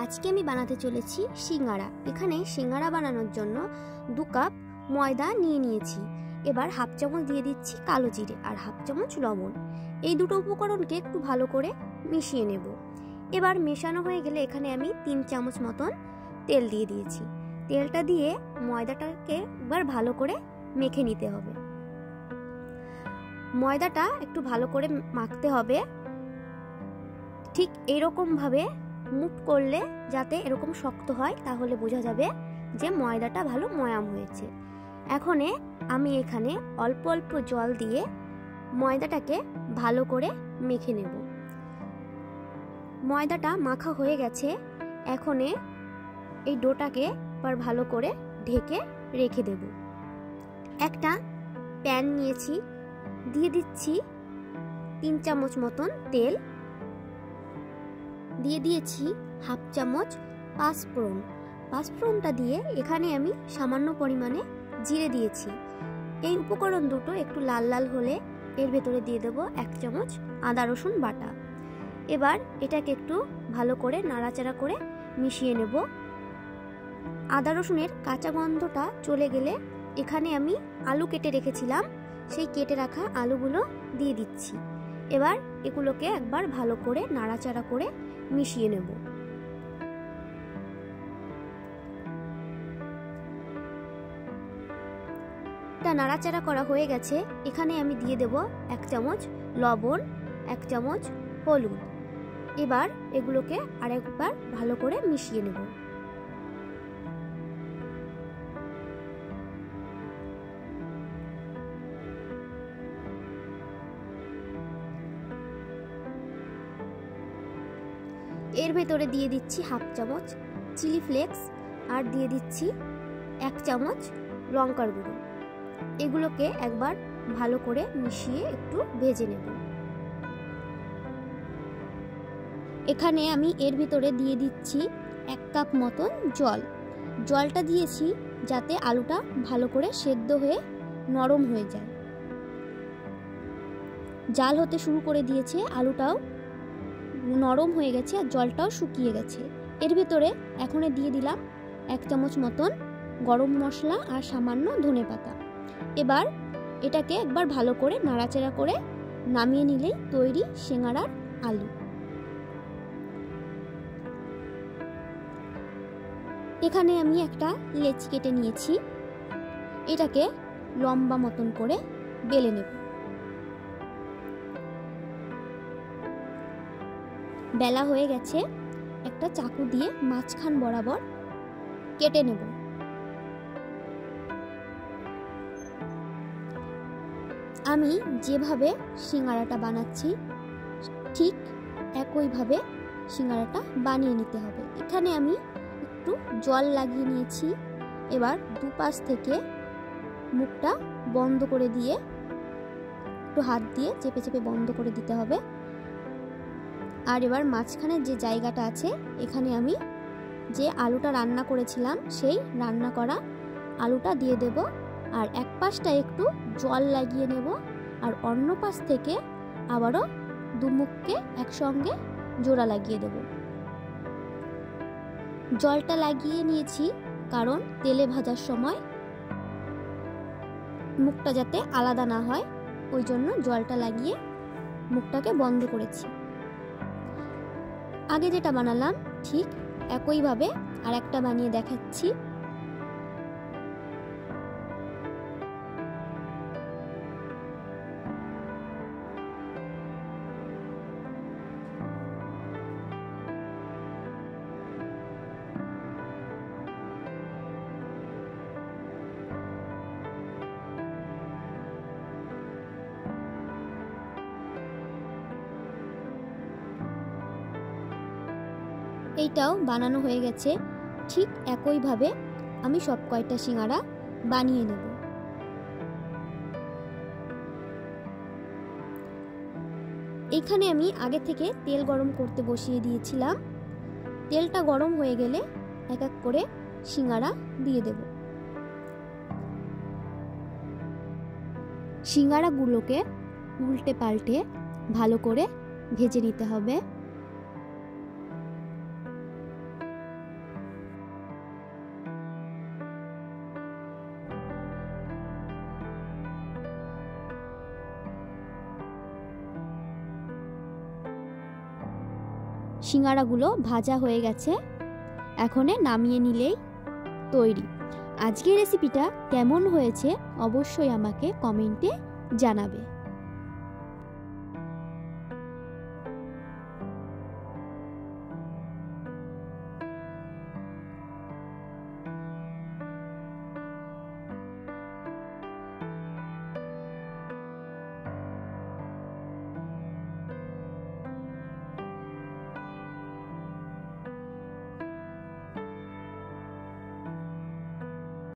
আজকে আমি বানাতে চলেছি সিঙ্গারা। এখানে সিঙ্গারা বানানোর জন্য 2 কাপ ময়দা নিয়ে নিয়েছি। এবার হাফ চামচ দিয়ে দিচ্ছি কালো জিরে আর হাফ চামচ লবণ। এই দুটো উপকরণকে একটু ভালো করে মিশিয়ে নেব। এবার মেশানো হয়ে গেলে এখানে আমি 3 চামচ মতন তেল দিয়ে দিয়েছি। তেলটা দিয়ে ময়দাটাকে একবার ভালো করে মেখে নিতে হবে। ময়দাটা একটু ভালো করে মাখতে হবে। ঠিক এরকম ভাবে মুট করলে যাতে এরকম শক্ত হয়, তাহলে বোঝা যাবে যে ময়দাটা ভালো ময়াম হয়েছে। এখন আমি এখানে অল্প অল্প জল দিয়ে ময়দাটাকে ভালো করে মেখে নেব। ময়দাটা মাখা হয়ে গেছে। এখন এই ডোটাকে আবার ভালো করে ঢেকে রেখে দেব। একটা প্যান নিয়েছি, দিয়ে দিচ্ছি 3 চামচ মতন তেল, দিয়ে দিয়েছি হাফ চামচ পাঁচফোড়ন। পাঁচফোড়নটা দিয়ে এখানে আমি সামান্য পরিমাণে জিরে দিয়েছি। এই উপকরণ দুটো একটু লাল লাল হলে এর ভেতরে দিয়ে দেব 1 চামচ আদা রসুন বাটা। এবার এটাকে একটু ভালো করে নাড়াচাড়া করে মিশিয়ে নেব। আদা রসুনের কাঁচা গন্ধটা চলে গেলে এখানে আমি আলু কেটে রেখেছিলাম, সেই কেটে রাখা আলুগুলো দিয়ে দিচ্ছি। এবার এগুলোকে একবার ভালো করে নাড়াচাড়া করে মিশিয়ে নেব। এটা নাড়াচাড়া করা হয়ে গেছে। এখানে আমি দিয়ে দেব 1 চামচ লবণ, 1 চামচ হলুদ। এবার এগুলোকে আরেকবার ভালো করে মিশিয়ে নেব। এর ভেতরে দিয়ে দিচ্ছি হাফ চামচ চিলি ফ্লেক্স আর দিয়ে দিচ্ছি 1 চামচ লঙ্কার গুঁড়ো। এগুলোকে একবার ভালো করে মিশিয়ে একটু ভেজে নেব। এখানে আমি এর ভিতরে দিয়ে দিচ্ছি 1 কাপ মতন জল। জলটা দিয়েছি যাতে আলুটা ভালো করে সেদ্ধ হয়ে নরম হয়ে যায়। জাল হতে শুরু করে দিয়েছে, আলুটাও নরম হয়ে গেছে আর জলটাও শুকিয়ে গেছে। এর ভিতরে এখন দিয়ে দিলাম 1 চামচ মতন গরম মশলা আর সামান্য ধনেপাতা। এবার এটাকে একবার ভালো করে নাড়াচাড়া করে নামিয়ে নিলেই তৈরি সিঙ্গারার আলু। এখানে আমি একটা লেচি কেটে নিয়েছি, এটাকে লম্বা মতন করে বেলে নেব। বেলা হয়ে গেছে, একটা চাকু দিয়ে মাঝখান বরাবর কেটে নেব। আমি যেভাবে সিঙ্গারাটা বানাচ্ছি ঠিক একইভাবে সিঙ্গারাটা বানিয়ে নিতে হবে। এখানে আমি একটু জল লাগিয়ে নিয়েছি। এবার দুপাশ থেকে মুখটা বন্ধ করে দিয়ে একটু হাত দিয়ে চেপে চেপে বন্ধ করে দিতে হবে। আর এবার মাঝখানের যে জায়গাটা আছে এখানে আমি যে আলুটা রান্না করেছিলাম সেই রান্না করা আলুটা দিয়ে দেব। আর এক পাশটা একটু জল লাগিয়ে নেব আর অন্য পাশ থেকে আবারও দুমুখকে একসঙ্গে জোড়া লাগিয়ে দেব। জলটা লাগিয়ে নিয়েছি কারণ তেলে ভাজার সময় মুখটা যাতে আলাদা না হয়, ওই জন্য জলটা লাগিয়ে মুখটাকে বন্ধ করেছি। আগে যেটা বানালাম ঠিক একইভাবে আর একটা বানিয়ে দেখাচ্ছি। এইটাও বানানো হয়ে গেছে। ঠিক একইভাবে আমি সব কয়টা সিঙ্গারা বানিয়ে নেব। এখানে আমি আগে থেকে তেল গরম করতে বসিয়ে দিয়েছিলাম। তেলটা গরম হয়ে গেলে এক এক করে সিঙ্গারা দিয়ে দেব। সিঙ্গারাগুলোকে উল্টে পাল্টে ভালো করে ভেজে নিতে হবে। সিঙ্গারাগুলো ভাজা হয়ে গেছে, এখন নামিয়ে নিলেই তৈরি। আজকের রেসিপিটা কেমন হয়েছে অবশ্যই আমাকে কমেন্টে জানাবে।